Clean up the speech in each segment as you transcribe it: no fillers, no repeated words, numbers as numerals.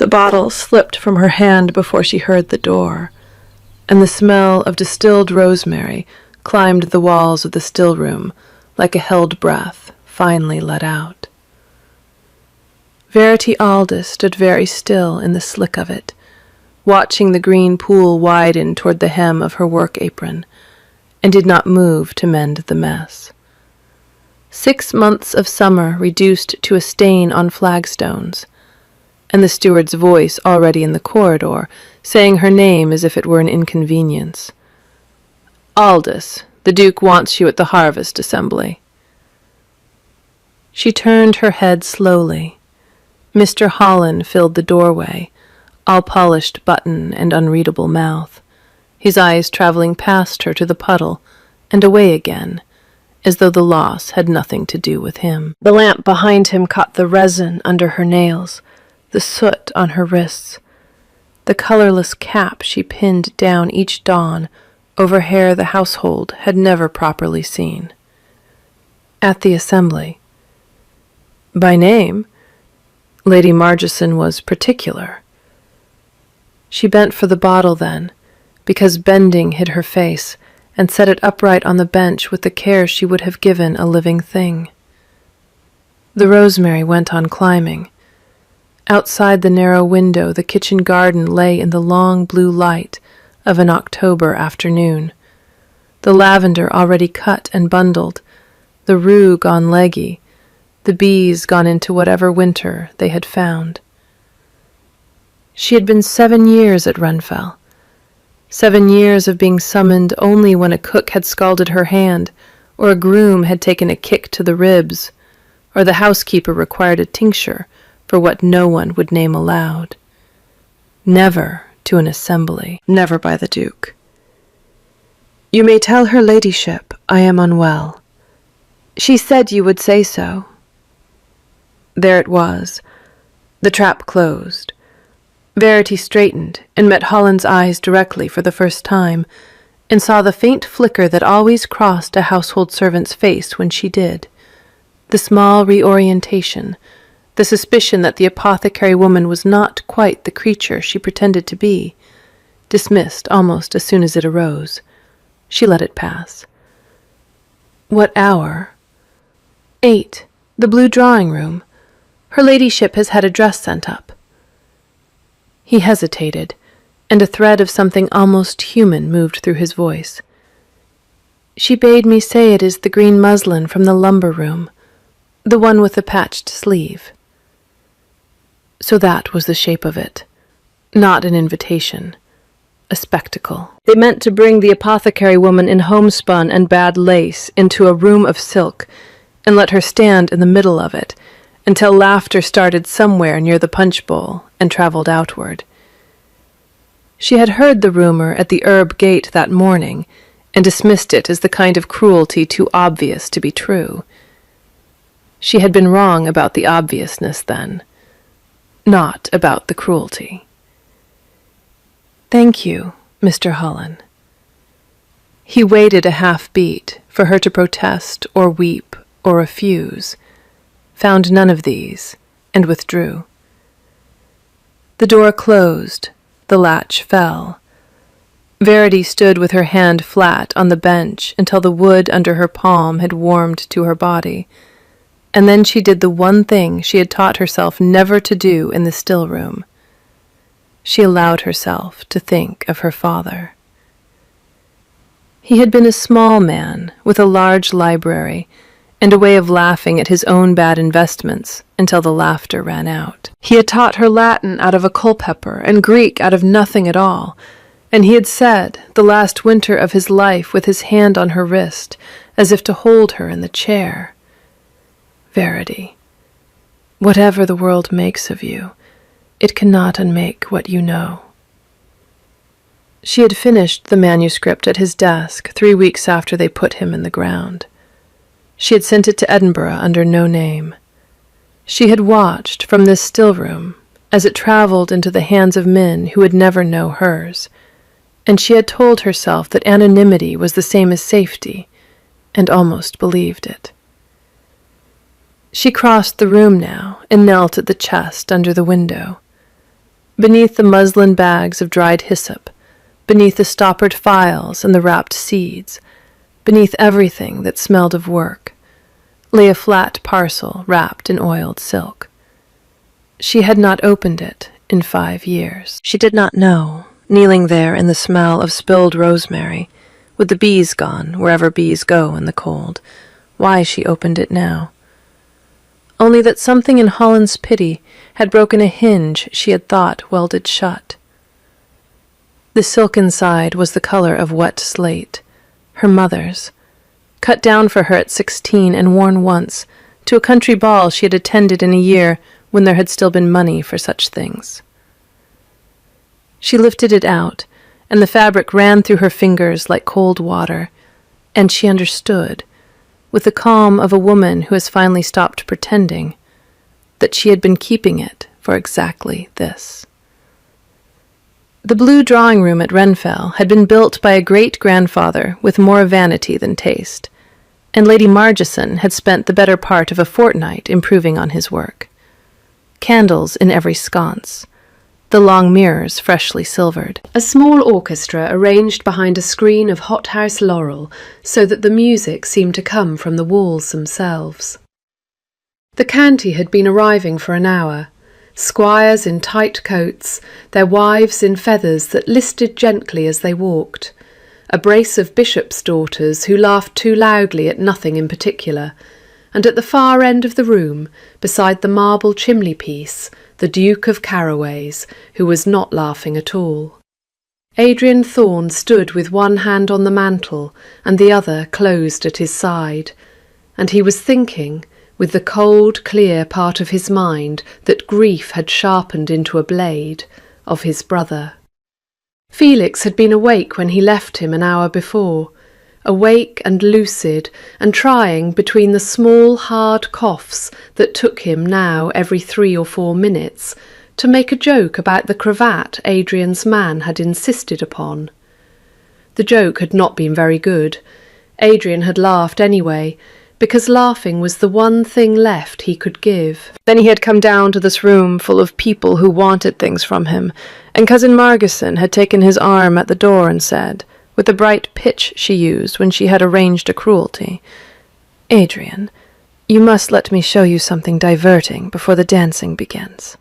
The bottle slipped from her hand before she heard the door, and the smell of distilled rosemary climbed the walls of the still room like a held breath finally let out. Verity Aldous stood very still in the slick of it, watching the green pool widen toward the hem of her work apron, and did not move to mend the mess. 6 months of summer reduced to a stain on flagstones, and the steward's voice already in the corridor, saying her name as if it were an inconvenience. "Aldous, the Duke wants you at the harvest assembly." She turned her head slowly. Mr. Holland filled the doorway, all polished button and unreadable mouth, his eyes traveling past her to the puddle and away again, as though the loss had nothing to do with him. The lamp behind him caught the resin under her nails, the soot on her wrists, the colorless cap she pinned down each dawn over hair the household had never properly seen. At the assembly. By name, Lady Margeson was particular. She bent for the bottle then, because bending hid her face, and set it upright on the bench with the care she would have given a living thing. The rosemary went on climbing. Outside the narrow window, the kitchen garden lay in the long blue light of an October afternoon, the lavender already cut and bundled, the rue gone leggy, the bees gone into whatever winter they had found. She had been 7 years at Renfell, 7 years of being summoned only when a cook had scalded her hand, or a groom had taken a kick to the ribs, or the housekeeper required a tincture for what no one would name aloud. Never to an assembly, never by the Duke. "You may tell her ladyship I am unwell. She said you would say so." There it was. The trap closed. Verity straightened and met Holland's eyes directly for the first time, and saw the faint flicker that always crossed a household servant's face when she did. The small reorientation, the suspicion that the apothecary woman was not quite the creature she pretended to be, dismissed almost as soon as it arose. She let it pass. "What hour?" "8. The blue drawing-room. Her ladyship has had a dress sent up." He hesitated, and a thread of something almost human moved through his voice. "She bade me say it is the green muslin from the lumber room, the one with the patched sleeve." So that was the shape of it. Not an invitation. A spectacle. They meant to bring the apothecary woman in homespun and bad lace into a room of silk, and let her stand in the middle of it, until laughter started somewhere near the punch bowl and traveled outward. She had heard the rumor at the herb gate that morning, and dismissed it as the kind of cruelty too obvious to be true. She had been wrong about the obviousness then, not about the cruelty. "Thank you, Mr. Holland." He waited a half-beat for her to protest or weep or refuse, found none of these, and withdrew. The door closed, the latch fell. Verity stood with her hand flat on the bench until the wood under her palm had warmed to her body, and then she did the one thing she had taught herself never to do in the still room. She allowed herself to think of her father. He had been a small man with a large library and a way of laughing at his own bad investments until the laughter ran out. He had taught her Latin out of a Culpeper and Greek out of nothing at all, and he had said, the last winter of his life with his hand on her wrist, as if to hold her in the chair, "Verity, whatever the world makes of you, it cannot unmake what you know." She had finished the manuscript at his desk 3 weeks after they put him in the ground. She had sent it to Edinburgh under no name. She had watched from this still room as it traveled into the hands of men who would never know hers, and she had told herself that anonymity was the same as safety, and almost believed it. She crossed the room now and knelt at the chest under the window. beneath the muslin bags of dried hyssop, beneath the stoppered files and the wrapped seeds, beneath everything that smelled of work, lay a flat parcel wrapped in oiled silk. She had not opened it in 5 years. She did not know, kneeling there in the smell of spilled rosemary, with the bees gone wherever bees go in the cold, why she opened it now. Only that something in Holland's pity had broken a hinge she had thought welded shut. The silk inside was the color of wet slate, her mother's, cut down for her at 16 and worn once to a country ball she had attended in a year when there had still been money for such things. She lifted it out, and the fabric ran through her fingers like cold water, and she understood, with the calm of a woman who has finally stopped pretending, that she had been keeping it for exactly this. The blue drawing-room at Renfell had been built by a great-grandfather with more vanity than taste, and Lady Margeson had spent the better part of a fortnight improving on his work. Candles in every sconce, the long mirrors freshly silvered. A small orchestra arranged behind a screen of hothouse laurel so that the music seemed to come from the walls themselves. The county had been arriving for an hour, squires in tight coats, their wives in feathers that listed gently as they walked, a brace of bishops' daughters who laughed too loudly at nothing in particular, and at the far end of the room, beside the marble chimney-piece, the Duke of Carraway's, who was not laughing at all. Adrian Thorne stood with one hand on the mantel and the other closed at his side, and he was thinking, with the cold, clear part of his mind that grief had sharpened into a blade, of his brother. Felix had been awake when he left him an hour before, awake and lucid, and trying, between the small hard coughs that took him now every 3 or 4 minutes, to make a joke about the cravat Adrian's man had insisted upon. The joke had not been very good. Adrian had laughed anyway, because laughing was the one thing left he could give. Then he had come down to this room full of people who wanted things from him, and Cousin Margeson had taken his arm at the door and said, with the bright pitch she used when she had arranged a cruelty, "Adrian, you must let me show you something diverting before the dancing begins."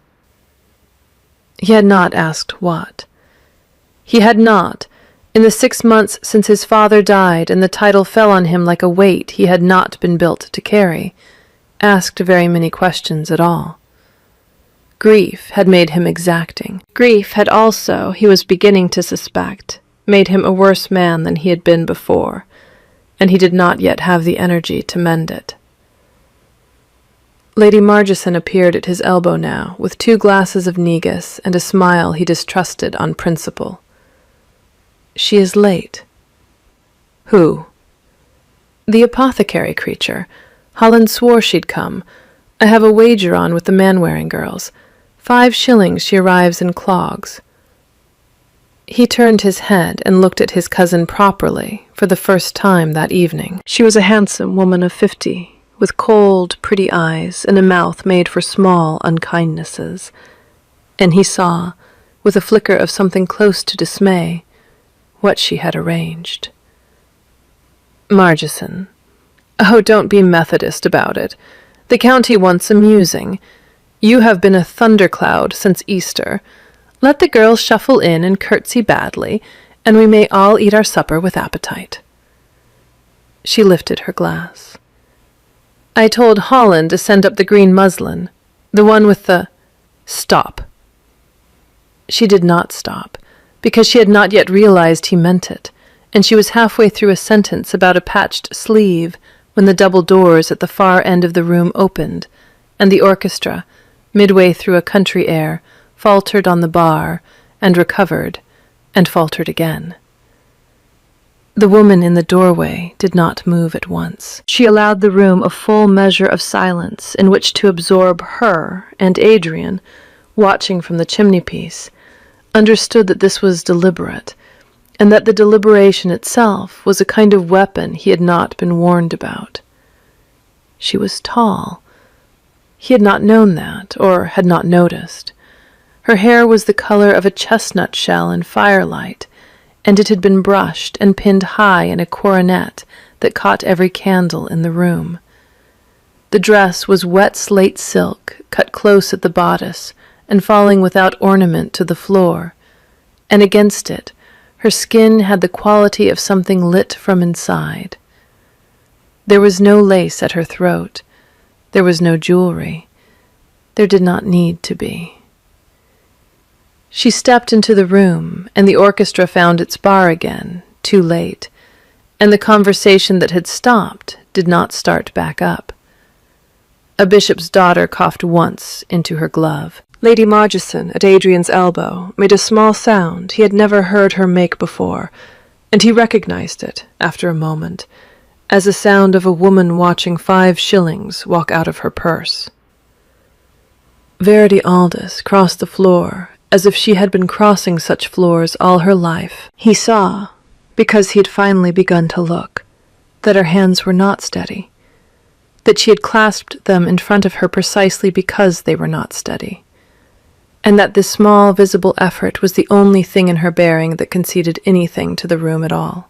He had not asked what. He had not, in the 6 months since his father died and the title fell on him like a weight he had not been built to carry, asked very many questions at all. Grief had made him exacting. Grief had also, he was beginning to suspect, made him a worse man than he had been before, and he did not yet have the energy to mend it. Lady Margeson appeared at his elbow now, with 2 glasses of negus and a smile he distrusted on principle. "She is late." "Who?" "The apothecary creature. Holland swore she'd come. I have a wager on with the Manwaring girls. 5 shillings she arrives in clogs." He turned his head and looked at his cousin properly for the first time that evening. She was a handsome woman of 50, with cold, pretty eyes and a mouth made for small unkindnesses, and he saw, with a flicker of something close to dismay, what she had arranged. "Margeson. Oh, don't be Methodist about it. The county wants amusing. You have been a thundercloud since Easter. Let the girls shuffle in and curtsy badly, and we may all eat our supper with appetite." She lifted her glass. "I told Holland to send up the green muslin, the one with the—" "Stop." She did not stop, because she had not yet realized he meant it, and she was halfway through a sentence about a patched sleeve when the double doors at the far end of the room opened, and the orchestra, midway through a country air, faltered on the bar, and recovered, and faltered again. The woman in the doorway did not move at once. She allowed the room a full measure of silence in which to absorb her, and Adrian, watching from the chimney-piece, understood that this was deliberate, and that the deliberation itself was a kind of weapon he had not been warned about. She was tall. He had not known that, or had not noticed. Her hair was the color of a chestnut shell in firelight, and it had been brushed and pinned high in a coronet that caught every candle in the room. The dress was wet slate silk, cut close at the bodice and falling without ornament to the floor, and against it her skin had the quality of something lit from inside. There was no lace at her throat. There was no jewelry. There did not need to be. She stepped into the room, and the orchestra found its bar again, too late, and the conversation that had stopped did not start back up. A bishop's daughter coughed once into her glove. Lady Margeson, at Adrian's elbow, made a small sound he had never heard her make before, and he recognized it, after a moment, as the sound of a woman watching 5 shillings walk out of her purse. Verity Aldous crossed the floor as if she had been crossing such floors all her life. He saw, because he had finally begun to look, that her hands were not steady, that she had clasped them in front of her precisely because they were not steady, and that this small visible effort was the only thing in her bearing that conceded anything to the room at all.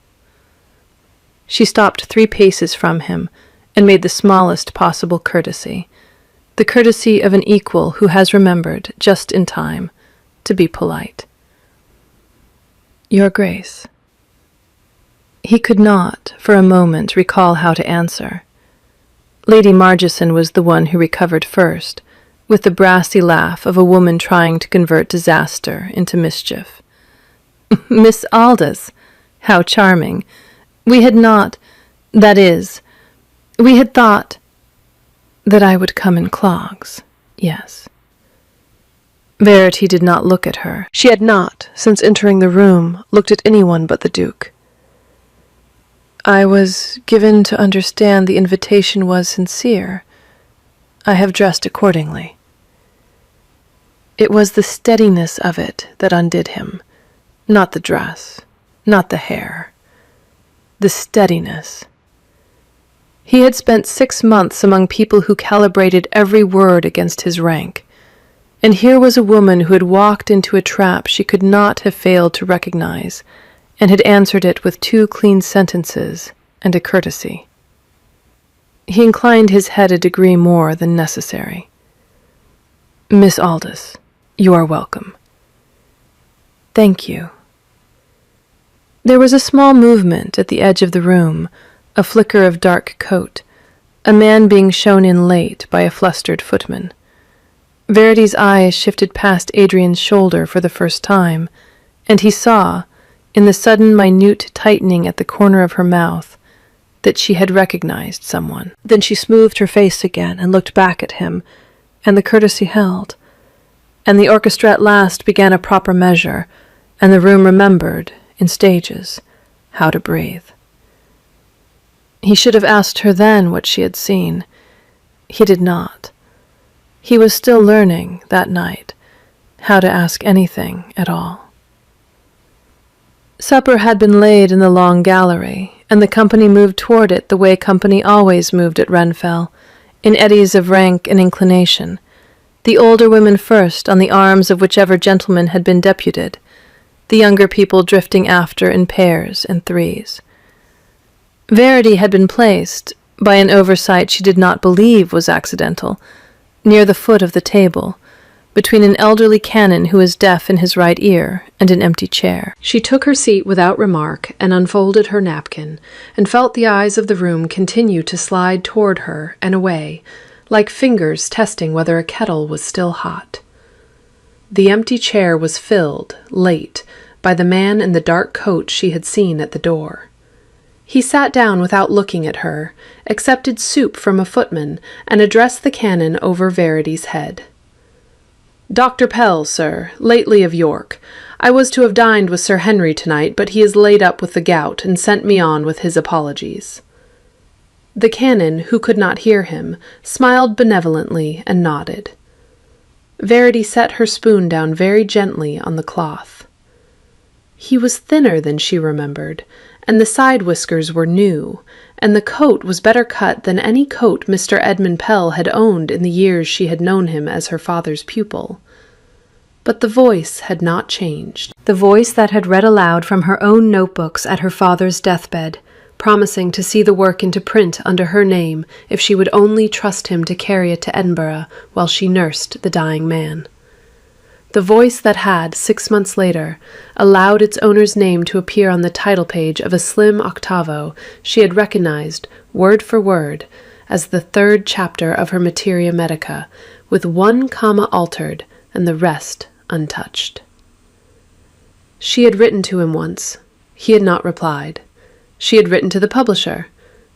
She stopped 3 paces from him and made the smallest possible courtesy, the courtesy of an equal who has remembered, just in time, to be polite. "Your Grace." He could not, for a moment, recall how to answer. Lady Margeson was the one who recovered first, with the brassy laugh of a woman trying to convert disaster into mischief. "Miss Aldous, how charming. We had not, that is, we had thought that I would come in clogs, yes." Verity did not look at her. She had not, since entering the room, looked at anyone but the Duke. "I was given to understand the invitation was sincere. I have dressed accordingly." It was the steadiness of it that undid him, not the dress, not the hair. The steadiness. He had spent 6 months among people who calibrated every word against his rank, and here was a woman who had walked into a trap she could not have failed to recognize, and had answered it with 2 clean sentences and a courtesy. He inclined his head a degree more than necessary. "Miss Aldous, you are welcome." "Thank you." There was a small movement at the edge of the room, a flicker of dark coat, a man being shown in late by a flustered footman. Verity's eyes shifted past Adrian's shoulder for the first time, and he saw, in the sudden minute tightening at the corner of her mouth, that she had recognized someone. Then she smoothed her face again and looked back at him, and the courtesy held, and the orchestra at last began a proper measure, and the room remembered, in stages, how to breathe. He should have asked her then what she had seen. He did not. He was still learning, that night, how to ask anything at all. Supper had been laid in the long gallery, and the company moved toward it the way company always moved at Renfell, in eddies of rank and inclination, the older women first on the arms of whichever gentleman had been deputed, the younger people drifting after in pairs and threes. Verity had been placed, by an oversight she did not believe was accidental, near the foot of the table, between an elderly canon who was deaf in his right ear and an empty chair. She took her seat without remark and unfolded her napkin, and felt the eyes of the room continue to slide toward her and away, like fingers testing whether a kettle was still hot. The empty chair was filled, late, by the man in the dark coat she had seen at the door. He sat down without looking at her, accepted soup from a footman, and addressed the canon over Verity's head. "Dr. Pell, sir, lately of York. I was to have dined with Sir Henry tonight, but he is laid up with the gout, and sent me on with his apologies." The canon, who could not hear him, smiled benevolently and nodded. Verity set her spoon down very gently on the cloth. He was thinner than she remembered, and the side whiskers were new, and the coat was better cut than any coat Mr. Edmund Pell had owned in the years she had known him as her father's pupil. But the voice had not changed. The voice that had read aloud from her own notebooks at her father's deathbed, promising to see the work into print under her name if she would only trust him to carry it to Edinburgh while she nursed the dying man. The voice that had, 6 months later, allowed its owner's name to appear on the title page of a slim octavo she had recognized, word for word, as the 3rd chapter of her Materia Medica, with 1 comma altered and the rest untouched. She had written to him once. He had not replied. She had written to the publisher.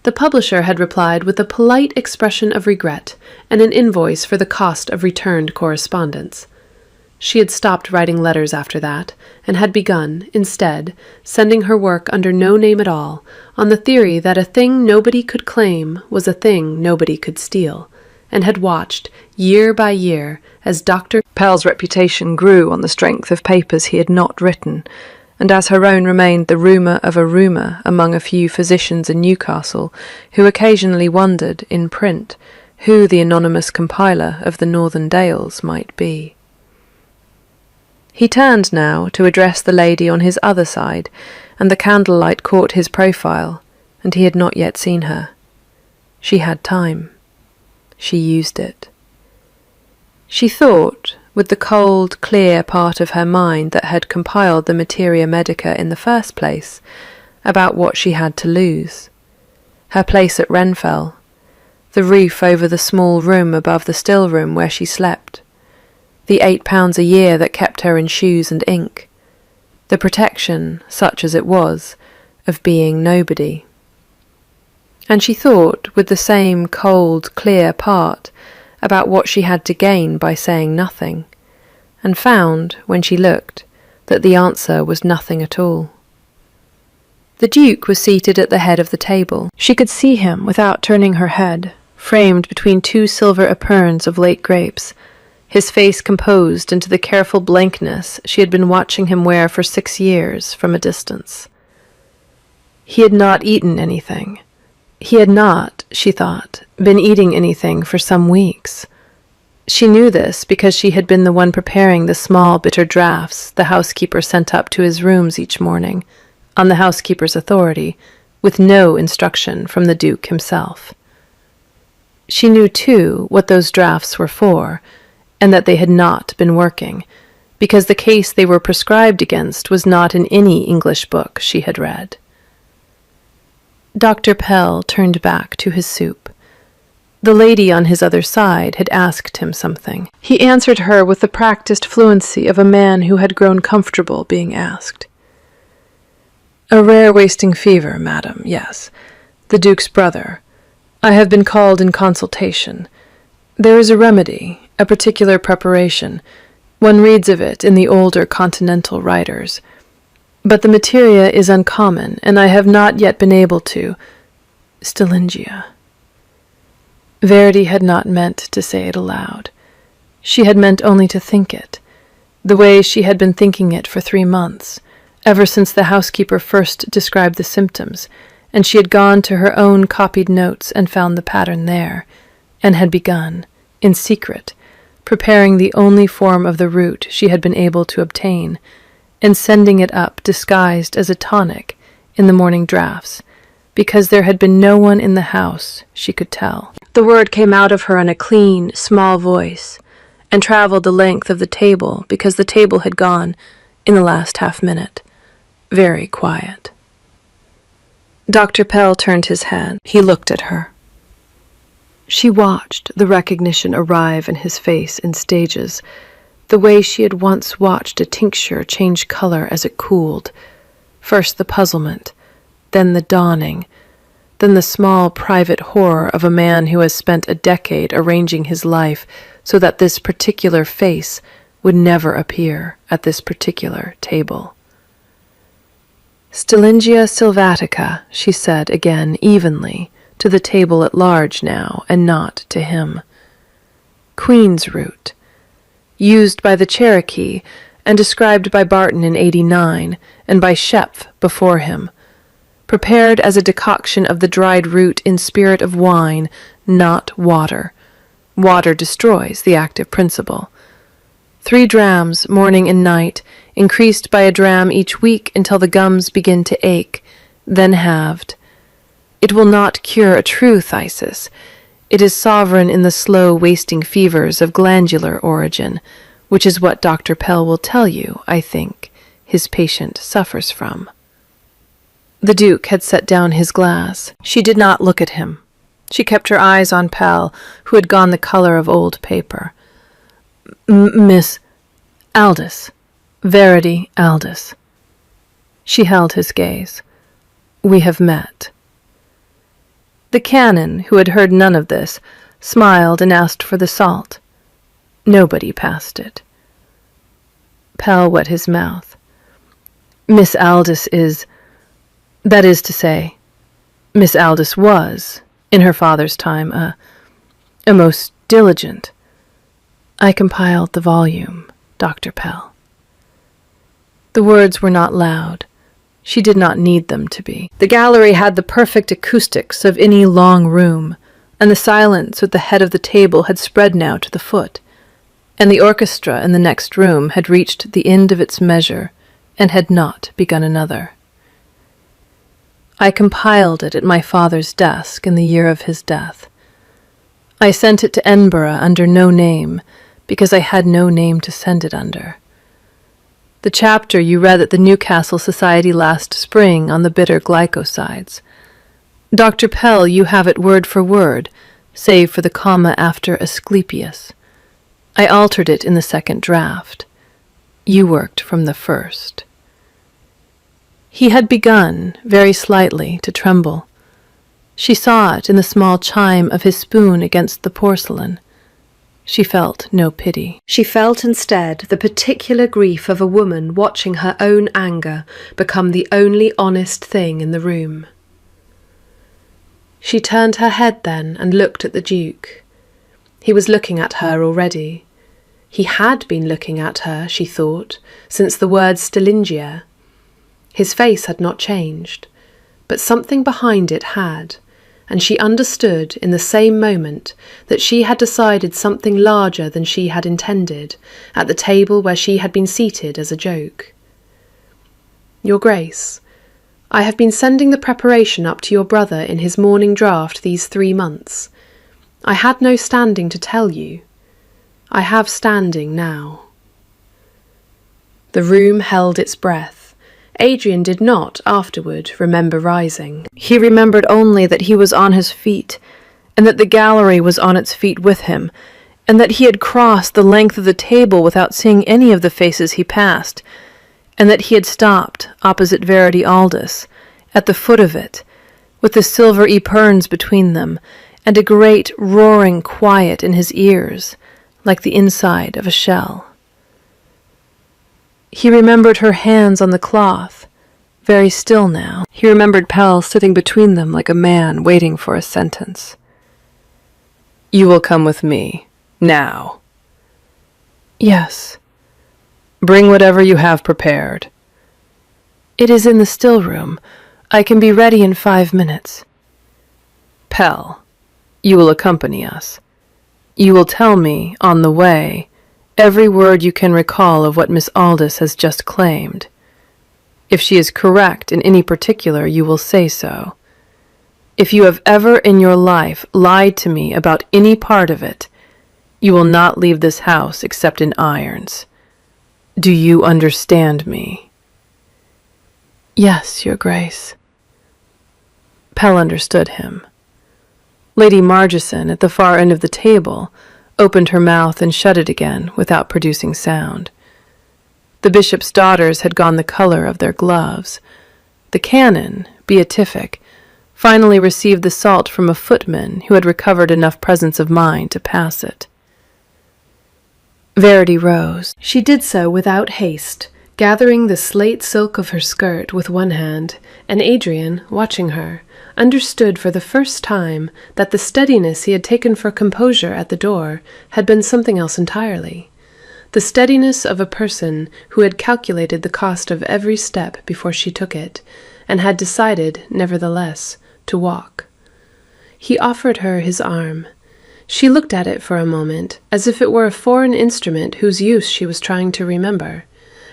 The publisher had replied with a polite expression of regret and an invoice for the cost of returned correspondence. She had stopped writing letters after that, and had begun, instead, sending her work under no name at all, on the theory that a thing nobody could claim was a thing nobody could steal, and had watched, year by year, as Dr. Pell's reputation grew on the strength of papers he had not written, and as her own remained the rumour of a rumour among a few physicians in Newcastle, who occasionally wondered, in print, who the anonymous compiler of the Northern Dales might be. He turned now to address the lady on his other side, and the candlelight caught his profile, and he had not yet seen her. She had time. She used it. She thought, with the cold, clear part of her mind that had compiled the Materia Medica in the first place, about what she had to lose. Her place at Renfell, the roof over the small room above the still room where she slept, the £8 a year that kept her in shoes and ink, the protection, such as it was, of being nobody. And she thought, with the same cold, clear part, about what she had to gain by saying nothing, and found, when she looked, that the answer was nothing at all. The Duke was seated at the head of the table. She could see him without turning her head, framed between 2 silver epergnes of late grapes, his face composed into the careful blankness she had been watching him wear for 6 years from a distance. He had not eaten anything. He had not, she thought, been eating anything for some weeks. She knew this because she had been the one preparing the small bitter draughts the housekeeper sent up to his rooms each morning, on the housekeeper's authority, with no instruction from the Duke himself. She knew, too, what those draughts were for, and that they had not been working, because the case they were prescribed against was not in any English book she had read. Dr. Pell turned back to his soup. The lady on his other side had asked him something. He answered her with the practiced fluency of a man who had grown comfortable being asked. "A rare wasting fever, madam, yes. The Duke's brother. I have been called in consultation. There is a remedy, a particular preparation. One reads of it in the older continental writers. But the materia is uncommon, and I have not yet been able to— Stylingia." Verity had not meant to say it aloud. She had meant only to think it, the way she had been thinking it for 3 months, ever since the housekeeper first described the symptoms, and she had gone to her own copied notes and found the pattern there, and had begun, in secret, preparing the only form of the root she had been able to obtain, and sending it up disguised as a tonic in the morning draughts, because there had been no one in the house, she could tell. The word came out of her in a clean, small voice, and travelled the length of the table, because the table had gone, in the last half-minute, very quiet. Dr. Pell turned his head. He looked at her. She watched the recognition arrive in his face in stages, the way she had once watched a tincture change color as it cooled, first the puzzlement, then the dawning, then the small private horror of a man who has spent a decade arranging his life so that this particular face would never appear at this particular table. "Stylingia sylvatica," she said again evenly, to the table at large now, and not to him. "Queen's root, used by the Cherokee, and described by Barton in 89, and by Schepf before him. Prepared as a decoction of the dried root in spirit of wine, not water. Water destroys the active principle. 3 drams morning and night, increased by a dram each week until the gums begin to ache, then halved. It will not cure a true phthisis. It is sovereign in the slow wasting fevers of glandular origin, which is what Dr. Pell will tell you, I think, his patient suffers from. The Duke had set down his glass. She did not look at him. She kept her eyes on Pell, who had gone the color of old paper. Miss Aldous. Verity Aldous. She held his gaze. We have met. The canon, who had heard none of this, smiled and asked for the salt. Nobody passed it. Pell wet his mouth. Miss Aldous is... That is to say, Miss Aldous was, in her father's time, a most diligent. I compiled the volume, Dr. Pell. The words were not loud. She did not need them to be. The gallery had the perfect acoustics of any long room, and the silence at the head of the table had spread now to the foot, and the orchestra in the next room had reached the end of its measure and had not begun another. I compiled it at my father's desk in the year of his death. I sent it to Edinburgh under no name, because I had no name to send it under. The chapter you read at the Newcastle Society last spring on the bitter glycosides. Dr. Pell, you have it word for word, save for the comma after Asclepius. I altered it in the second draft. You worked from the first. He had begun, very slightly, to tremble. She saw it in the small chime of his spoon against the porcelain. She felt no pity. She felt instead the particular grief of a woman watching her own anger become the only honest thing in the room. She turned her head then and looked at the Duke. He was looking at her already. He had been looking at her, she thought, since the word Stillingia. His face had not changed, but something behind it had, and she understood in the same moment that she had decided something larger than she had intended at the table where she had been seated as a joke. Your Grace, I have been sending the preparation up to your brother in his morning draught these 3 months. I had no standing to tell you. I have standing now. The room held its breath. Adrian did not, afterward, remember rising. He remembered only that he was on his feet, and that the gallery was on its feet with him, and that he had crossed the length of the table without seeing any of the faces he passed, and that he had stopped opposite Verity Aldous, at the foot of it, with the silver epergnes between them, and a great roaring quiet in his ears, like the inside of a shell. He remembered her hands on the cloth, very still now. He remembered Pell sitting between them like a man waiting for a sentence. You will come with me, now. Yes. Bring whatever you have prepared. It is in the still room. I can be ready in 5 minutes. Pell, you will accompany us. You will tell me, on the way, every word you can recall of what Miss Aldous has just claimed. If she is correct in any particular, you will say so. If you have ever in your life lied to me about any part of it, you will not leave this house except in irons. Do you understand me? Yes, Your Grace. Pell understood him. Lady Margeson, at the far end of the table, opened her mouth and shut it again without producing sound. The bishop's daughters had gone the color of their gloves. The canon, beatific, finally received the salt from a footman who had recovered enough presence of mind to pass it. Verity rose. She did so without haste, gathering the slate silk of her skirt with one hand, and Adrian, watching her, understood for the first time that the steadiness he had taken for composure at the door had been something else entirely. The steadiness of a person who had calculated the cost of every step before she took it, and had decided, nevertheless, to walk. He offered her his arm. She looked at it for a moment, as if it were a foreign instrument whose use she was trying to remember,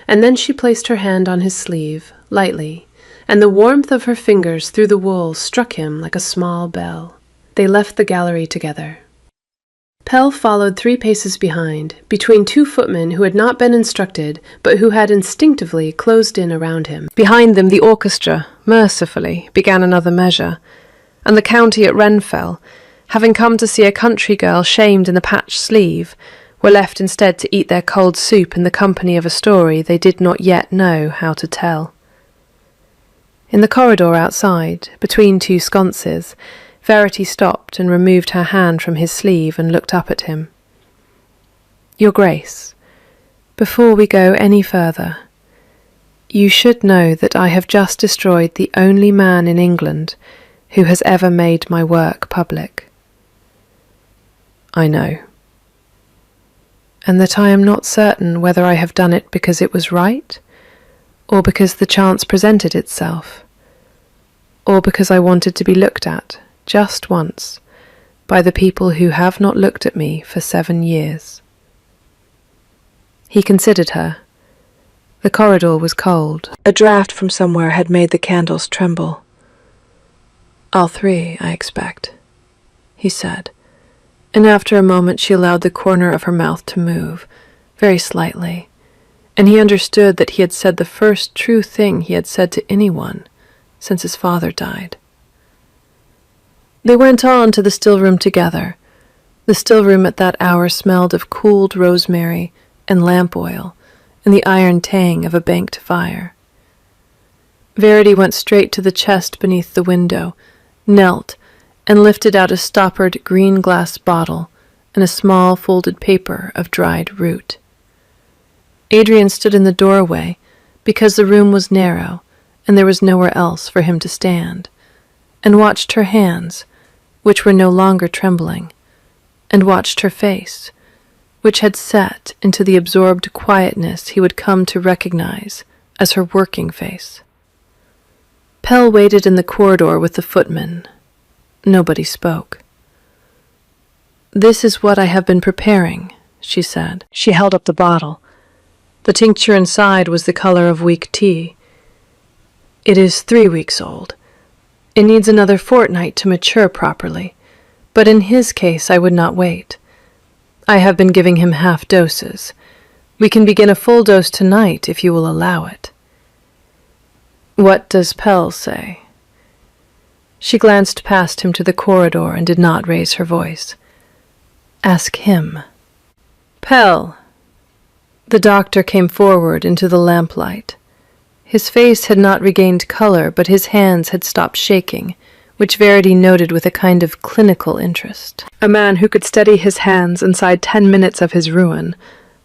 and then she placed her hand on his sleeve, lightly, and the warmth of her fingers through the wool struck him like a small bell. They left the gallery together. Pell followed 3 paces behind, between 2 footmen who had not been instructed, but who had instinctively closed in around him. Behind them the orchestra, mercifully, began another measure, and the county at Renfell, having come to see a country girl shamed in a patched sleeve, were left instead to eat their cold soup in the company of a story they did not yet know how to tell. In the corridor outside, between 2 sconces, Verity stopped and removed her hand from his sleeve and looked up at him. "Your Grace, before we go any further, you should know that I have just destroyed the only man in England who has ever made my work public." "I know. And that I am not certain whether I have done it because it was right, or because the chance presented itself, or because I wanted to be looked at, just once, by the people who have not looked at me for 7 years. He considered her. The corridor was cold. A draught from somewhere had made the candles tremble. "All 3, I expect," he said, and after a moment she allowed the corner of her mouth to move, very slightly, and he understood that he had said the first true thing he had said to anyone since his father died. They went on to the still room together. The still room at that hour smelled of cooled rosemary and lamp oil and the iron tang of a banked fire. Verity went straight to the chest beneath the window, knelt, and lifted out a stoppered green glass bottle and a small folded paper of dried root. Adrian stood in the doorway because the room was narrow and there was nowhere else for him to stand, and watched her hands, which were no longer trembling, and watched her face, which had set into the absorbed quietness he would come to recognize as her working face. Pell waited in the corridor with the footman. Nobody spoke. "This is what I have been preparing," she said. She held up the bottle. The tincture inside was the color of weak tea. "It is 3 weeks old. It needs another fortnight to mature properly, but in his case I would not wait. I have been giving him half doses. We can begin a full dose tonight if you will allow it." "What does Pell say?" She glanced past him to the corridor and did not raise her voice. "Ask him." "Pell." The doctor came forward into the lamplight. His face had not regained color, but his hands had stopped shaking, which Verity noted with a kind of clinical interest. A man who could steady his hands inside 10 minutes of his ruin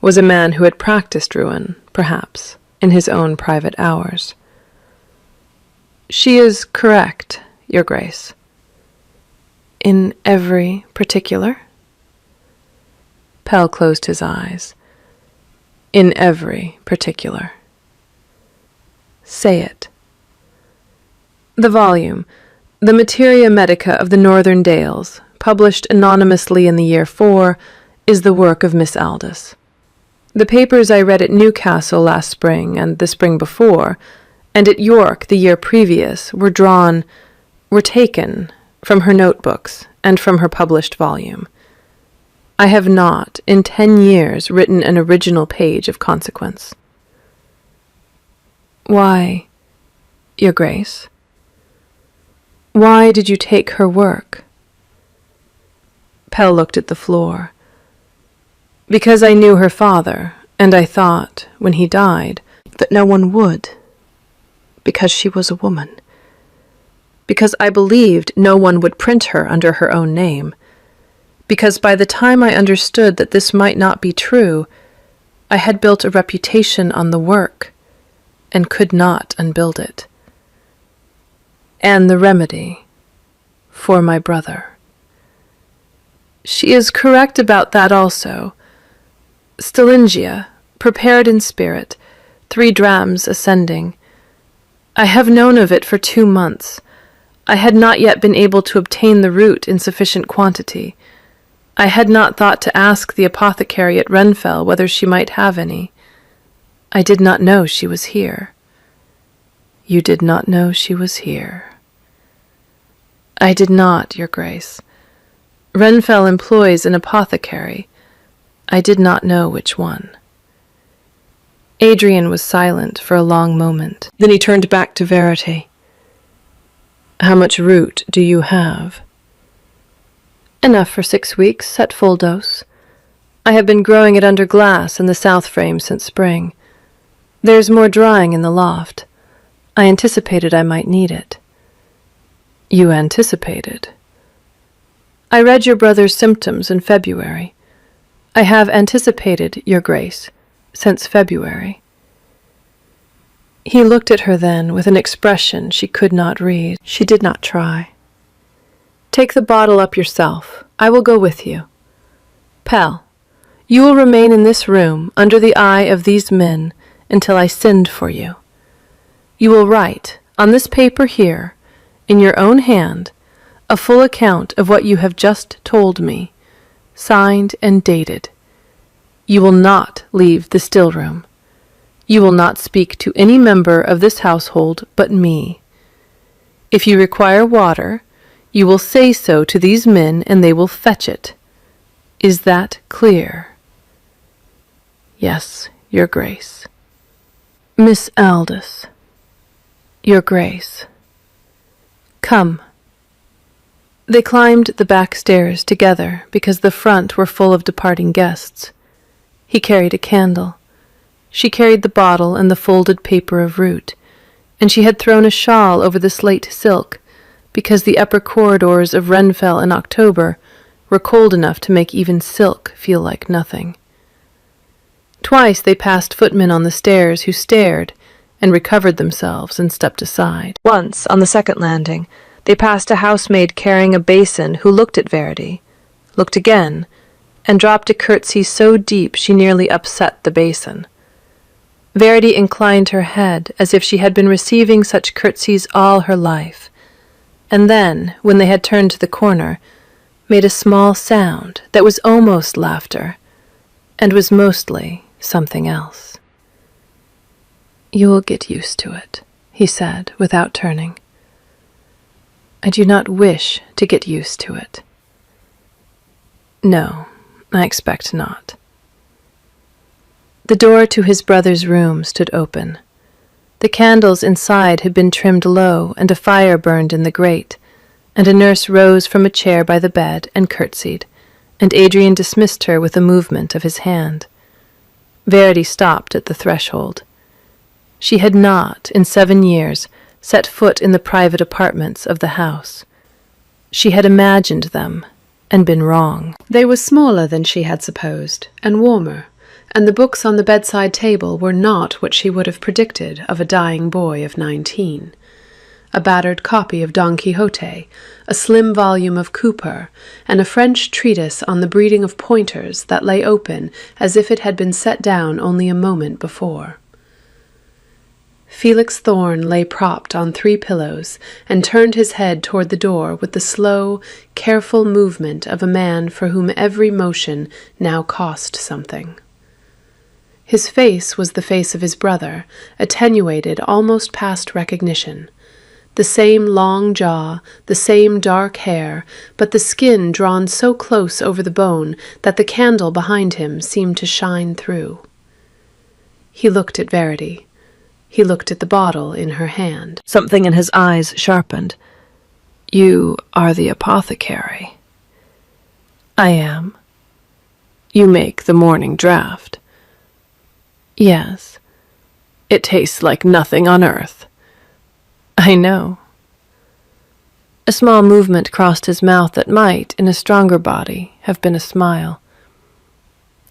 was a man who had practiced ruin, perhaps, in his own private hours. "She is correct, Your Grace." "In every particular?" Pell closed his eyes. "In every particular." "Say it." The volume, The Materia Medica of the Northern Dales, published anonymously in the year 4, is the work of Miss Aldous. The papers I read at Newcastle last spring and the spring before, and at York the year previous, were taken from her notebooks and from her published volume. I have not, in 10 years, written an original page of consequence. "Why, Your Grace? Why did you take her work?" Pell looked at the floor. "Because I knew her father, and I thought, when he died, that no one would. Because she was a woman. Because I believed no one would print her under her own name. Because by the time I understood that this might not be true, I had built a reputation on the work, and could not unbuild it. And the remedy for my brother." "She is correct about that also. Stellingia, prepared in spirit, 3 drams ascending. I have known of it for 2 months. I had not yet been able to obtain the root in sufficient quantity. I had not thought to ask the apothecary at Renfell whether she might have any. I did not know she was here. You did not know she was here. I did not, Your Grace. Renfell employs an apothecary. I did not know which one. Adrian was silent for a long moment. Then he turned back to Verity. How much root do you have? Enough for 6 weeks at full dose. I have been growing it under glass in the south frame since spring. There's more drying in the loft. I anticipated I might need it. You anticipated? I read your brother's symptoms in February. I have anticipated, Your Grace, since February. He looked at her then with an expression she could not read. She did not try. Take the bottle up yourself. I will go with you. Pell, you will remain in this room under the eye of these men until I send for you. You will write, on this paper here, in your own hand, a full account of what you have just told me, signed and dated. You will not leave the still room. You will not speak to any member of this household but me. If you require water, you will say so to these men and they will fetch it. Is that clear? Yes, Your Grace. Miss Aldous. Your Grace. Come. They climbed the back stairs together because the front were full of departing guests. He carried a candle. She carried the bottle and the folded paper of root, and she had thrown a shawl over the slate silk because the upper corridors of Renfell in October were cold enough to make even silk feel like nothing. Twice they passed footmen on the stairs who stared and recovered themselves and stepped aside. Once, on the second landing, they passed a housemaid carrying a basin who looked at Verity, looked again, and dropped a curtsy so deep she nearly upset the basin. Verity inclined her head as if she had been receiving such curtsies all her life, and then, when they had turned to the corner, made a small sound that was almost laughter, and was mostly something else. You will get used to it, he said, without turning. I do not wish to get used to it. No, I expect not. The door to his brother's room stood open. The candles inside had been trimmed low, and a fire burned in the grate, and a nurse rose from a chair by the bed and curtsied, and Adrian dismissed her with a movement of his hand. Verity stopped at the threshold. She had not, in 7 years, set foot in the private apartments of the house. She had imagined them, and been wrong. They were smaller than she had supposed, and warmer, and the books on the bedside table were not what she would have predicted of a dying boy of 19. A battered copy of Don Quixote, a slim volume of Cooper, and a French treatise on the breeding of pointers that lay open as if it had been set down only a moment before. Felix Thorne lay propped on 3 pillows and turned his head toward the door with the slow, careful movement of a man for whom every motion now cost something. His face was the face of his brother, attenuated almost past recognition. The same long jaw, the same dark hair, but the skin drawn so close over the bone that the candle behind him seemed to shine through. He looked at Verity. He looked at the bottle in her hand. Something in his eyes sharpened. You are the apothecary. I am. You make the morning draught. Yes. It tastes like nothing on earth. I know. A small movement crossed his mouth that might, in a stronger body, have been a smile.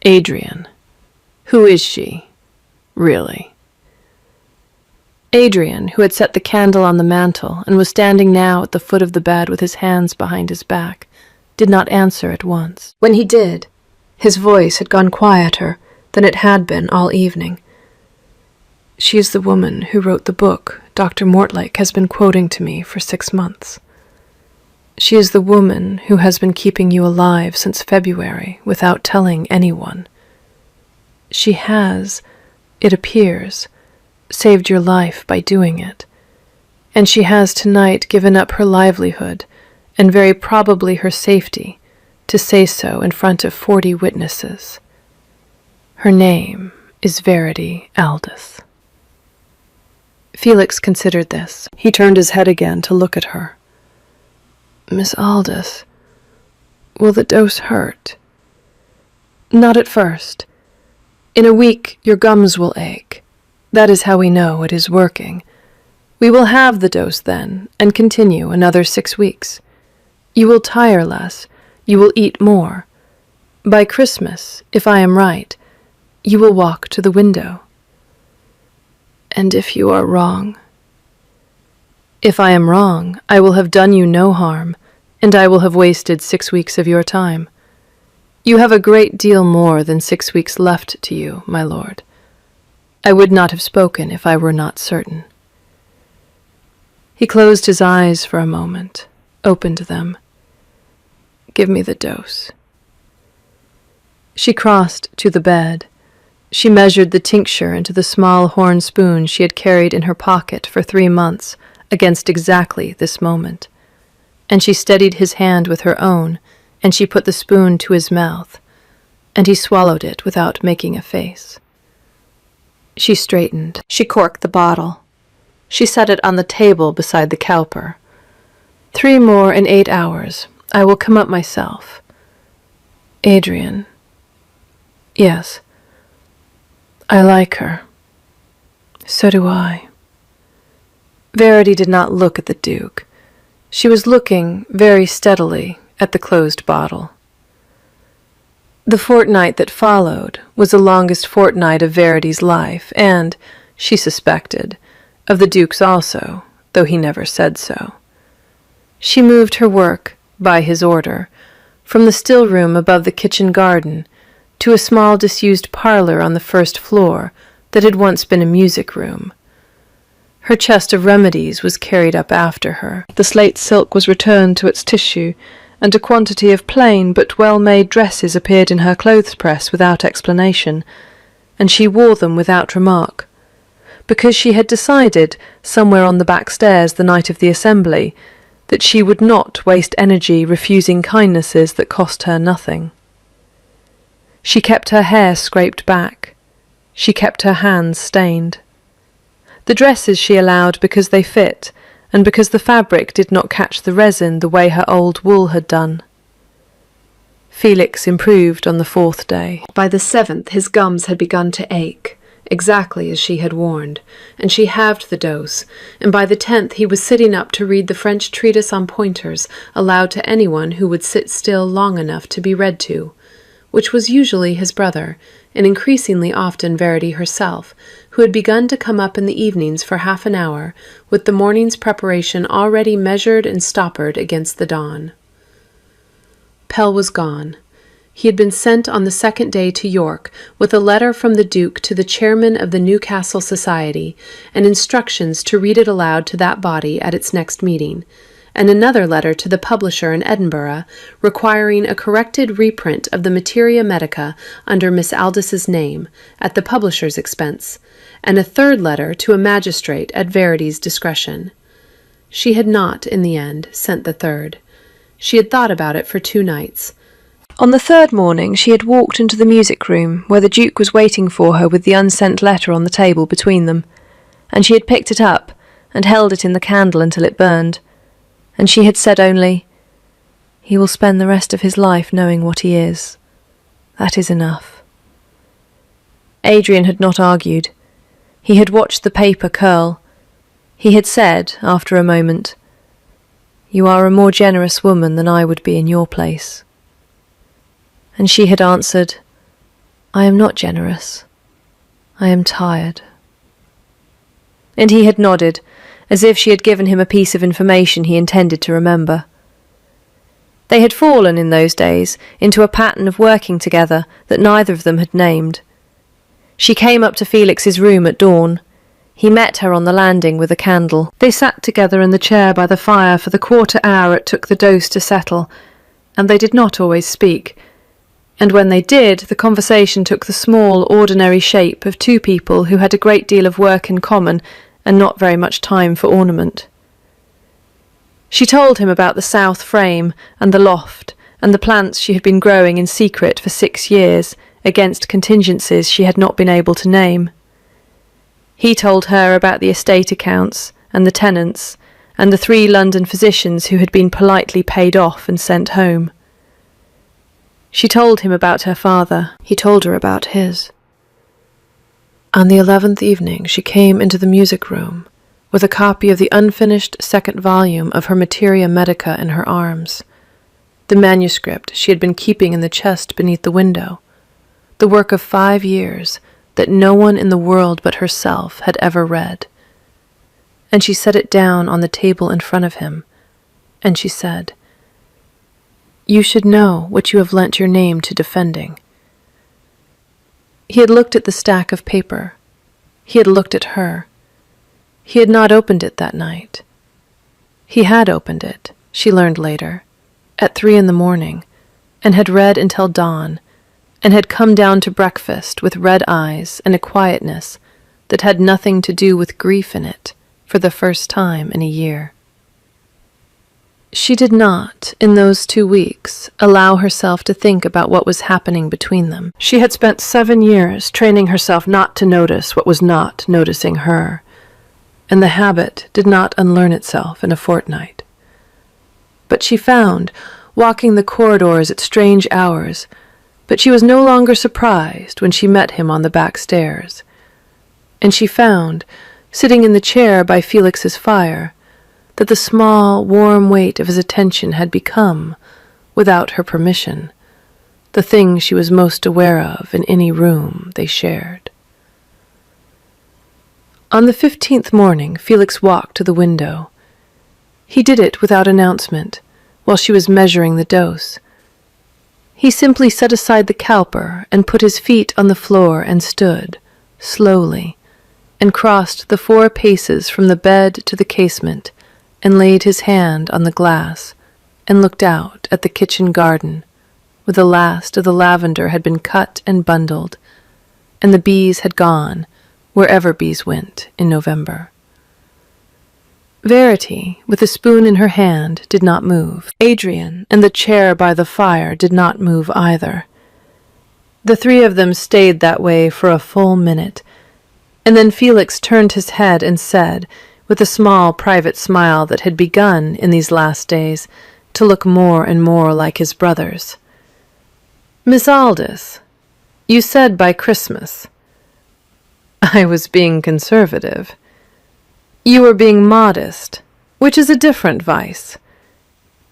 Adrian. Who is she? Really? Adrian, who had set the candle on the mantel and was standing now at the foot of the bed with his hands behind his back, did not answer at once. When he did, his voice had gone quieter than it had been all evening. She is the woman who wrote the book Dr. Mortlake has been quoting to me for 6 months. She is the woman who has been keeping you alive since February without telling anyone. She has, it appears, saved your life by doing it, and she has tonight given up her livelihood, and very probably her safety, to say so in front of 40 witnesses. Her name is Verity Aldous." Felix considered this. He turned his head again to look at her. "Miss Aldous, will the dose hurt?" "Not at first. In a week your gums will ache. That is how we know it is working. We will have the dose then, and continue another 6 weeks. You will tire less, you will eat more. By Christmas, if I am right, you will walk to the window." "And if you are wrong?" "If I am wrong, I will have done you no harm, and I will have wasted 6 weeks of your time. You have a great deal more than 6 weeks left to you, my lord. I would not have spoken if I were not certain." He closed his eyes for a moment, opened them. "Give me the dose." She crossed to the bed. She measured the tincture into the small horn spoon she had carried in her pocket for 3 months against exactly this moment, and she steadied his hand with her own, and she put the spoon to his mouth, and he swallowed it without making a face. She straightened. She corked the bottle. She set it on the table beside the cowper. 3 more in 8 hours. I will come up myself. Adrian. Yes. I like her. So do I. Verity did not look at the Duke. She was looking very steadily at the closed bottle. The fortnight that followed was the longest fortnight of Verity's life, and, she suspected, of the Duke's also, though he never said so. She moved her work, by his order, from the still room above the kitchen garden to a small disused parlor on the first floor that had once been a music room. Her chest of remedies was carried up after her. The slate silk was returned to its tissue, and a quantity of plain but well-made dresses appeared in her clothes press without explanation, and she wore them without remark, because she had decided, somewhere on the back stairs the night of the assembly, that she would not waste energy refusing kindnesses that cost her nothing. She kept her hair scraped back. She kept her hands stained. The dresses she allowed because they fit, and because the fabric did not catch the resin the way her old wool had done. Felix improved on the 4th day. By the 7th his gums had begun to ache, exactly as she had warned, and she halved the dose, and by the 10th he was sitting up to read the French treatise on pointers aloud to anyone who would sit still long enough to be read to, which was usually his brother, and increasingly often Verity herself, who had begun to come up in the evenings for half an hour, with the morning's preparation already measured and stoppered against the dawn. Pell was gone. He had been sent on the 2nd day to York with a letter from the Duke to the chairman of the Newcastle Society, and instructions to read it aloud to that body at its next meeting, and another letter to the publisher in Edinburgh requiring a corrected reprint of the Materia Medica under Miss Aldis's name, at the publisher's expense, and a third letter to a magistrate at Verity's discretion. She had not, in the end, sent the third. She had thought about it for 2 nights. On the 3rd morning she had walked into the music room, where the Duke was waiting for her with the unsent letter on the table between them, and she had picked it up and held it in the candle until it burned, and she had said only, "He will spend the rest of his life knowing what he is. That is enough." Adrian had not argued. He had watched the paper curl. He had said, after a moment, "You are a more generous woman than I would be in your place." And she had answered, "I am not generous. I am tired." And he had nodded, as if she had given him a piece of information he intended to remember. They had fallen, in those days, into a pattern of working together that neither of them had named. She came up to Felix's room at dawn. He met her on the landing with a candle. They sat together in the chair by the fire for the quarter hour it took the dose to settle, and they did not always speak. And when they did, the conversation took the small, ordinary shape of two people who had a great deal of work in common and not very much time for ornament. She told him about the south frame and the loft and the plants she had been growing in secret for 6 years against contingencies she had not been able to name. He told her about the estate accounts and the tenants and the 3 London physicians who had been politely paid off and sent home. She told him about her father. He told her about his. On the 11th evening she came into the music room with a copy of the unfinished 2nd volume of her Materia Medica in her arms, the manuscript she had been keeping in the chest beneath the window, the work of 5 years that no one in the world but herself had ever read. And she set it down on the table in front of him, and she said, "You should know what you have lent your name to defending." He had looked at the stack of paper. He had looked at her. He had not opened it that night. He had opened it, she learned later, at 3 a.m, and had read until dawn, and had come down to breakfast with red eyes and a quietness that had nothing to do with grief in it for the first time in a year. She did not, in those 2 weeks, allow herself to think about what was happening between them. She had spent 7 years training herself not to notice what was not noticing her, and the habit did not unlearn itself in a fortnight. But she found, walking the corridors at strange hours, but she was no longer surprised when she met him on the back stairs. And she found, sitting in the chair by Felix's fire, that the small, warm weight of his attention had become, without her permission, the thing she was most aware of in any room they shared. On the 15th morning, Felix walked to the window. He did it without announcement, while she was measuring the dose. He simply set aside the cowper and put his feet on the floor and stood, slowly, and crossed the 4 paces from the bed to the casement, and laid his hand on the glass, and looked out at the kitchen garden, where the last of the lavender had been cut and bundled, and the bees had gone, wherever bees went in November. Verity, with a spoon in her hand, did not move. Adrian and the chair by the fire did not move either. The 3 of them stayed that way for a full minute, and then Felix turned his head and said, with a small private smile that had begun, in these last days, to look more and more like his brother's, "Miss Aldous, you said by Christmas." "I was being conservative." "You were being modest, which is a different vice.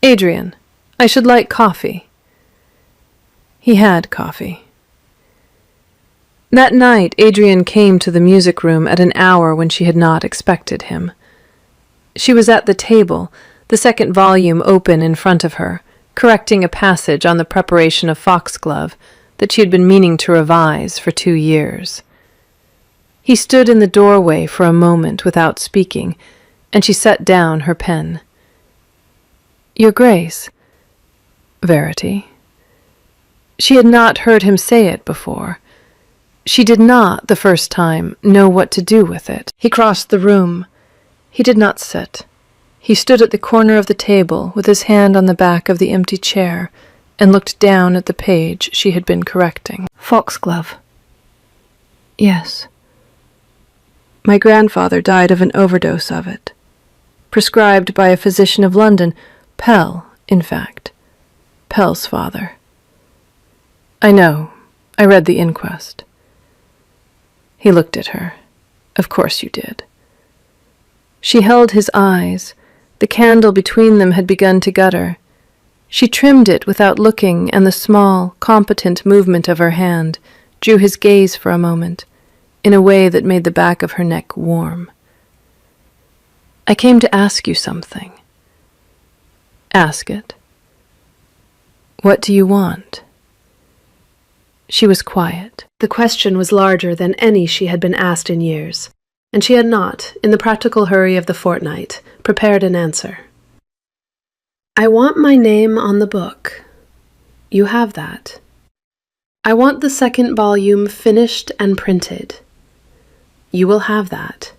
Adrian, I should like coffee." He had coffee. That night Adrian came to the music room at an hour when she had not expected him. She was at the table, the 2nd volume open in front of her, correcting a passage on the preparation of foxglove that she had been meaning to revise for 2 years. He stood in the doorway for a moment without speaking, and she set down her pen. "Your Grace." "Verity." She had not heard him say it before. She did not, the first time, know what to do with it. He crossed the room. He did not sit. He stood at the corner of the table with his hand on the back of the empty chair and looked down at the page she had been correcting. "Foxglove." "Yes." "My grandfather died of an overdose of it. Prescribed by a physician of London, Pell, in fact. Pell's father." "I know. I read the inquest." He looked at her. "Of course you did." She held his eyes. The candle between them had begun to gutter. She trimmed it without looking, and the small, competent movement of her hand drew his gaze for a moment, in a way that made the back of her neck warm. "I came to ask you something." "Ask it." "What do you want?" She was quiet. The question was larger than any she had been asked in years. and she had not, in the practical hurry of the fortnight, prepared an answer. I want my name on the book. You have that. I want the second volume finished and printed. You will have that.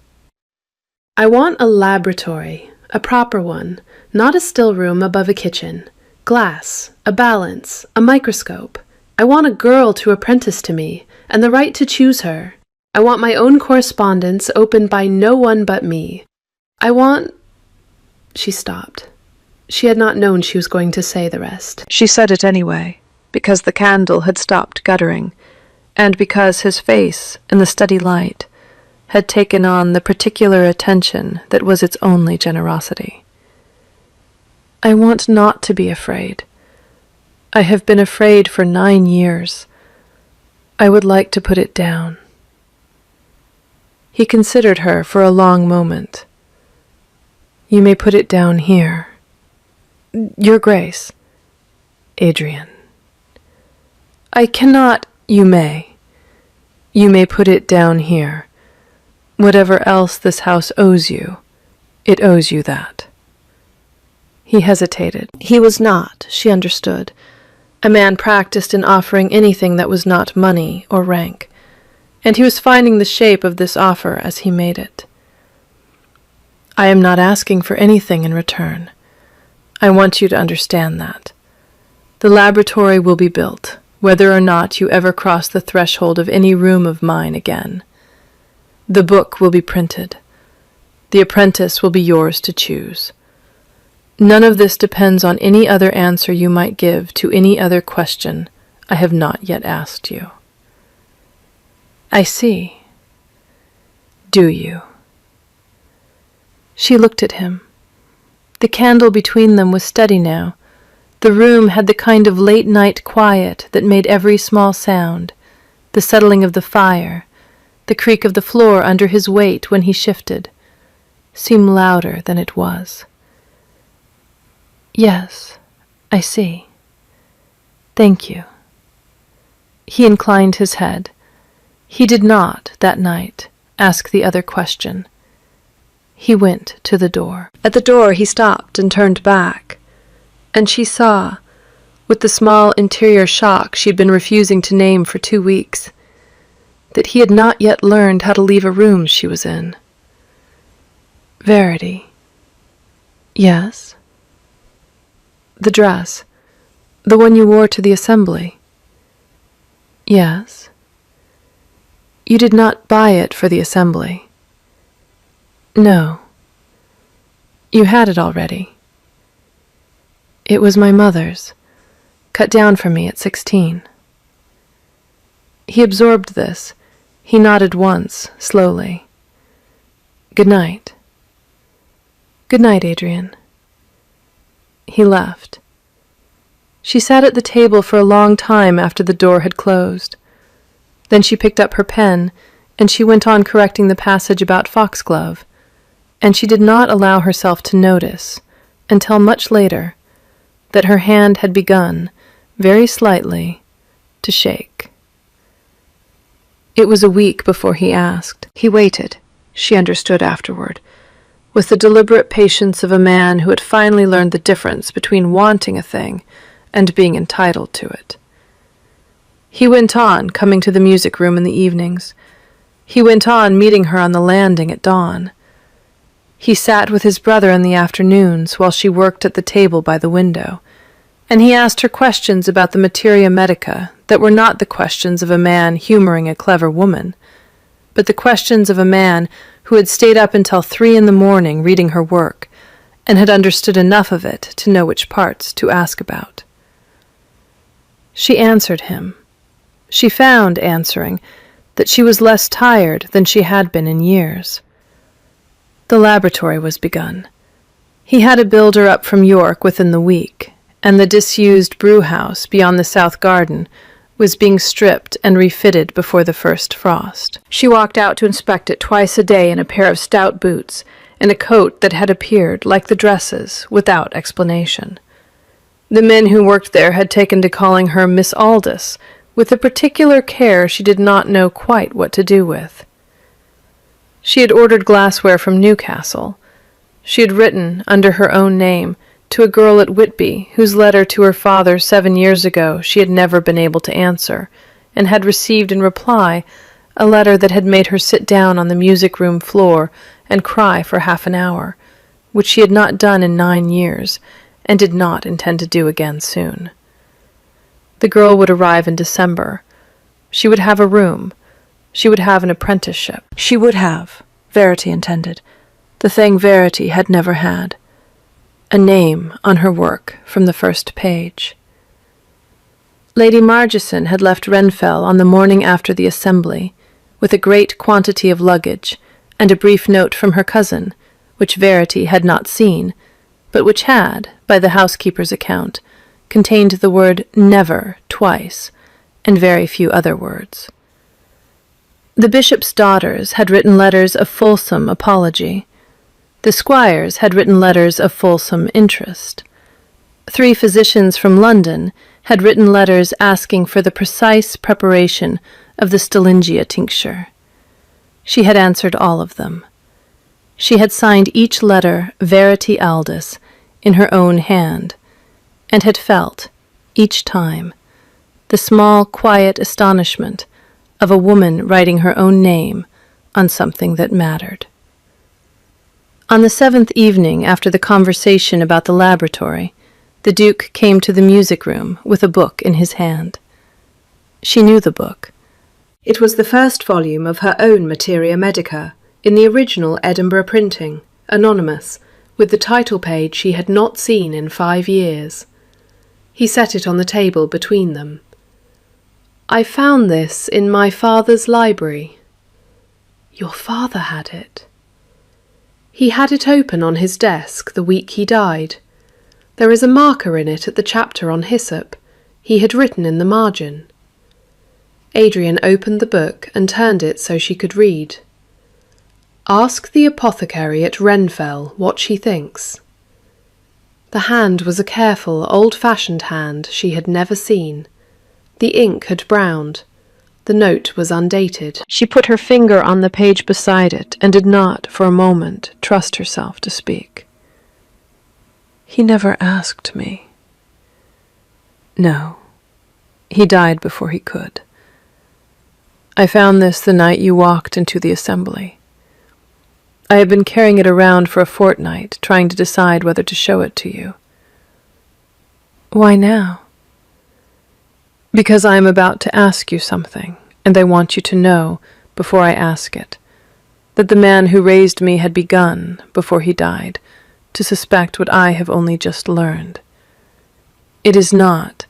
I want a laboratory, a proper one, not a still room above a kitchen. Glass, a balance, a microscope. I want a girl to apprentice to me, and the right to choose her. I want my own correspondence opened by no one but me. I want... She stopped. She had not known she was going to say the rest. She said it anyway, because the candle had stopped guttering, and because his face, in the steady light, had taken on the particular attention that was its only generosity. I want not to be afraid. I have been afraid for 9 years. I would like to put it down. He considered her for a long moment. You may put it down here. Your Grace. Adrian. I cannot. You may. You may put it down here. Whatever else this house owes you, it owes you that. He hesitated. He was not, she understood, a man practiced in offering anything that was not money or rank, and he was finding the shape of this offer as he made it. I am not asking for anything in return. I want you to understand that. The laboratory will be built, whether or not you ever cross the threshold of any room of mine again. The book will be printed. The apprentice will be yours to choose. None of this depends on any other answer you might give to any other question I have not yet asked you. I see. Do you? She looked at him. The candle between them was steady now. The room had the kind of late-night quiet that made every small sound, the settling of the fire, the creak of the floor under his weight when he shifted, seem louder than it was. Yes, I see. Thank you. He inclined his head. He did not, that night, ask the other question. He went to the door. At the door he stopped and turned back, and she saw, with the small interior shock she had been refusing to name for 2 weeks, that he had not yet learned how to leave a room she was in. Verity. Yes? The dress. The one you wore to the assembly. Yes. You did not buy it for the assembly. No. You had it already. It was my mother's, cut down for me at 16. He absorbed this. He nodded once, slowly. Good night. Good night, Adrian. He left. She sat at the table for a long time after the door had closed. Then she picked up her pen, and she went on correcting the passage about Foxglove, and she did not allow herself to notice, until much later, that her hand had begun, very slightly, to shake. It was a week before he asked. He waited, she understood afterward, with the deliberate patience of a man who had finally learned the difference between wanting a thing and being entitled to it. He went on, coming to the music room in the evenings. He went on, meeting her on the landing at dawn. He sat with his brother in the afternoons while she worked at the table by the window, and he asked her questions about the materia medica that were not the questions of a man humoring a clever woman, but the questions of a man who had stayed up until 3 a.m. reading her work, and had understood enough of it to know which parts to ask about. She answered him. She found, answering, that she was less tired than she had been in years. The laboratory was begun. He had a builder up from York within the week, and the disused brew-house beyond the south garden was being stripped and refitted before the first frost. She walked out to inspect it twice a day in a pair of stout boots and a coat that had appeared, like the dresses, without explanation. The men who worked there had taken to calling her Miss Aldous, with a particular care she did not know quite what to do with. She had ordered glassware from Newcastle. She had written, under her own name, to a girl at Whitby, whose letter to her father 7 years ago she had never been able to answer, and had received in reply a letter that had made her sit down on the music-room floor and cry for half an hour, which she had not done in 9 years, and did not intend to do again soon. The girl would arrive in December. She would have a room. She would have an apprenticeship. She would have, Verity intended, the thing Verity had never had, a name on her work from the first page. Lady Margeson had left Renfell on the morning after the assembly, with a great quantity of luggage, and a brief note from her cousin, which Verity had not seen, but which had, by the housekeeper's account, contained the word never twice, and very few other words. The bishop's daughters had written letters of fulsome apology. The squires had written letters of fulsome interest. 3 physicians from London had written letters asking for the precise preparation of the Stellingia tincture. She had answered all of them. She had signed each letter Verity Aldous in her own hand, and had felt, each time, the small, quiet astonishment of a woman writing her own name on something that mattered. On the 7th evening after the conversation about the laboratory, the Duke came to the music-room with a book in his hand. She knew the book. It was the first volume of her own Materia Medica, in the original Edinburgh printing, anonymous, with the title page she had not seen in 5 years. He set it on the table between them. "I found this in my father's library." "Your father had it?" "He had it open on his desk the week he died. There is a marker in it at the chapter on hyssop. He had written in the margin." Adrian opened the book and turned it so she could read. "Ask the apothecary at Renfell what she thinks." The hand was a careful, old-fashioned hand she had never seen. The ink had browned. The note was undated. She put her finger on the page beside it and did not, for a moment, trust herself to speak. "He never asked me." "No. He died before he could. I found this the night you walked into the assembly. I have been carrying it around for a fortnight, trying to decide whether to show it to you." "Why now?" "Because I am about to ask you something, and I want you to know, before I ask it, that the man who raised me had begun, before he died, to suspect what I have only just learned. It is not,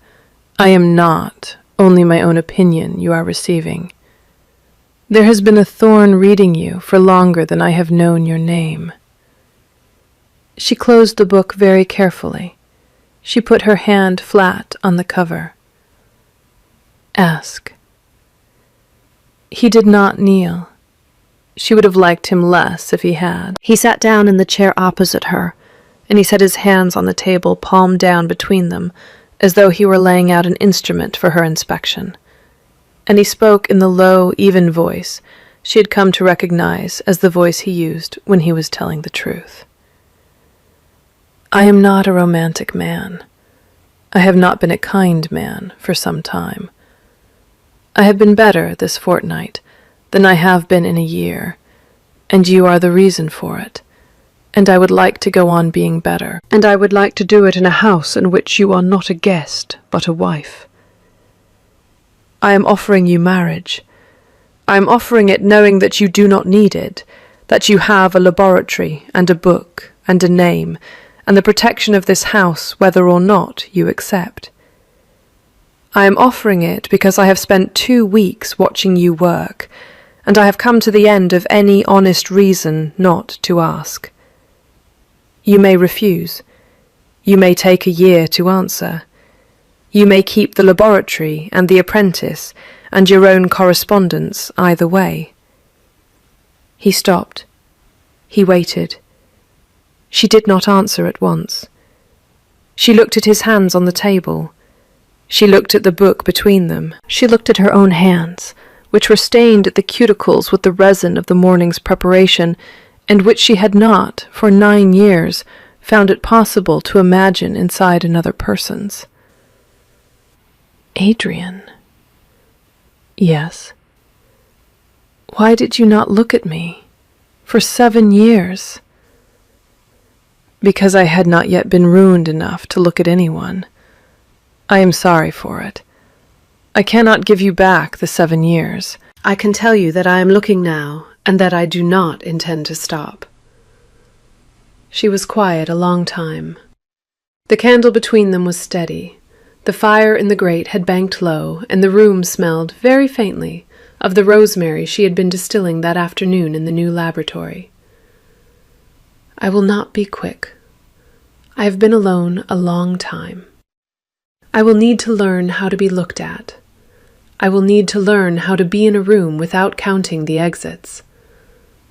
I am not, only my own opinion you are receiving. There has been a thorn reading you for longer than I have known your name." She closed the book very carefully. She put her hand flat on the cover. "Ask." He did not kneel. She would have liked him less if he had. He sat down in the chair opposite her, and he set his hands on the table, palm down between them, as though he were laying out an instrument for her inspection. And he spoke in the low, even voice she had come to recognize as the voice he used when he was telling the truth. "I am not a romantic man. I have not been a kind man for some time. I have been better this fortnight than I have been in a year, and you are the reason for it, and I would like to go on being better, and I would like to do it in a house in which you are not a guest, but a wife. I am offering you marriage. I am offering it knowing that you do not need it, that you have a laboratory and a book and a name, and the protection of this house whether or not you accept. I am offering it because I have spent 2 weeks watching you work, and I have come to the end of any honest reason not to ask. You may refuse. You may take a year to answer. You may keep the laboratory and the apprentice and your own correspondence either way." He stopped. He waited. She did not answer at once. She looked at his hands on the table. She looked at the book between them. She looked at her own hands, which were stained at the cuticles with the resin of the morning's preparation, and which she had not, for 9 years, found it possible to imagine inside another person's. Adrian. Yes. Why did you not look at me? For 7 years. Because I had not yet been ruined enough to look at anyone. I am sorry for it. I cannot give you back the 7 years. I can tell you that I am looking now, and that I do not intend to stop. She was quiet a long time. The candle between them was steady. The fire in the grate had banked low, and the room smelled, very faintly, of the rosemary she had been distilling that afternoon in the new laboratory. I will not be quick. I have been alone a long time. I will need to learn how to be looked at. I will need to learn how to be in a room without counting the exits.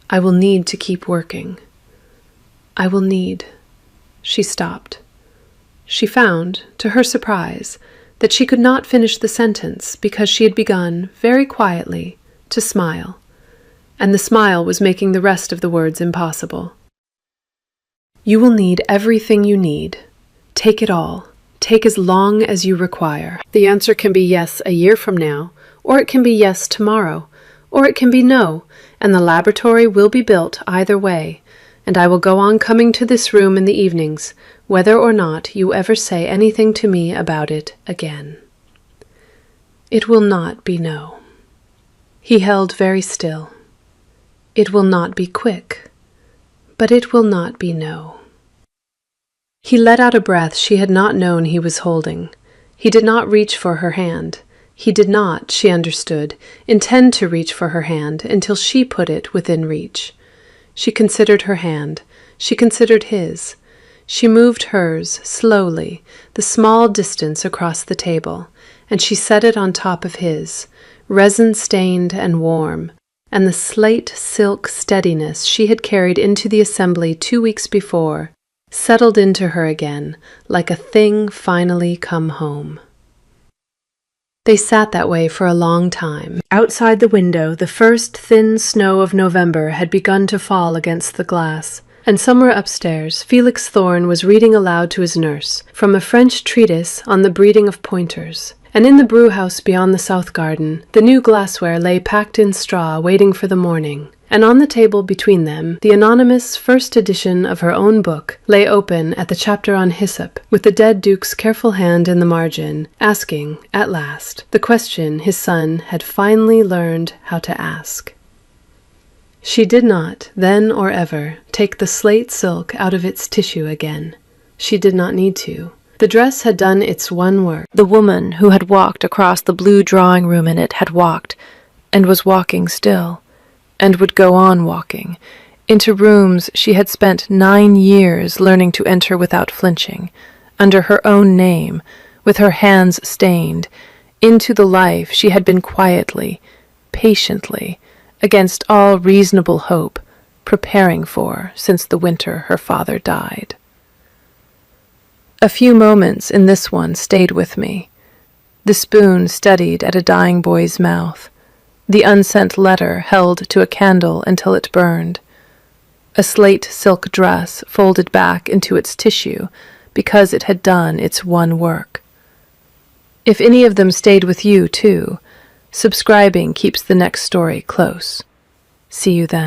I will need to keep working. I will need... She stopped. She found, to her surprise, that she could not finish the sentence because she had begun, very quietly, to smile, and the smile was making the rest of the words impossible. You will need everything you need. Take it all. Take as long as you require. The answer can be yes a year from now, or it can be yes tomorrow, or it can be no, and the laboratory will be built either way, and I will go on coming to this room in the evenings, whether or not you ever say anything to me about it again. It will not be no. He held very still. It will not be quick, but it will not be no. He let out a breath she had not known he was holding. He did not reach for her hand. He did not, she understood, intend to reach for her hand until she put it within reach. She considered her hand. She considered his. She moved hers, slowly, the small distance across the table, and she set it on top of his, resin-stained and warm, and the slate silk steadiness she had carried into the assembly 2 weeks before settled into her again, like a thing finally come home. They sat that way for a long time. Outside the window, the first thin snow of November had begun to fall against the glass, and somewhere upstairs Felix Thorne was reading aloud to his nurse from a French treatise on the breeding of pointers. And in the brewhouse beyond the south garden, the new glassware lay packed in straw waiting for the morning, and on the table between them, the anonymous first edition of her own book lay open at the chapter on hyssop, with the dead Duke's careful hand in the margin, asking, at last, the question his son had finally learned how to ask. She did not, then or ever, take the slate silk out of its tissue again. She did not need to. The dress had done its one work. The woman who had walked across the blue drawing room in it had walked, and was walking still, and would go on walking, into rooms she had spent 9 years learning to enter without flinching, under her own name, with her hands stained, into the life she had been quietly, patiently, against all reasonable hope, preparing for since the winter her father died. A few moments in this one stayed with me, the spoon steadied at a dying boy's mouth, the unsent letter held to a candle until it burned, a slate silk dress folded back into its tissue because it had done its one work. If any of them stayed with you, too, subscribing keeps the next story close. See you then.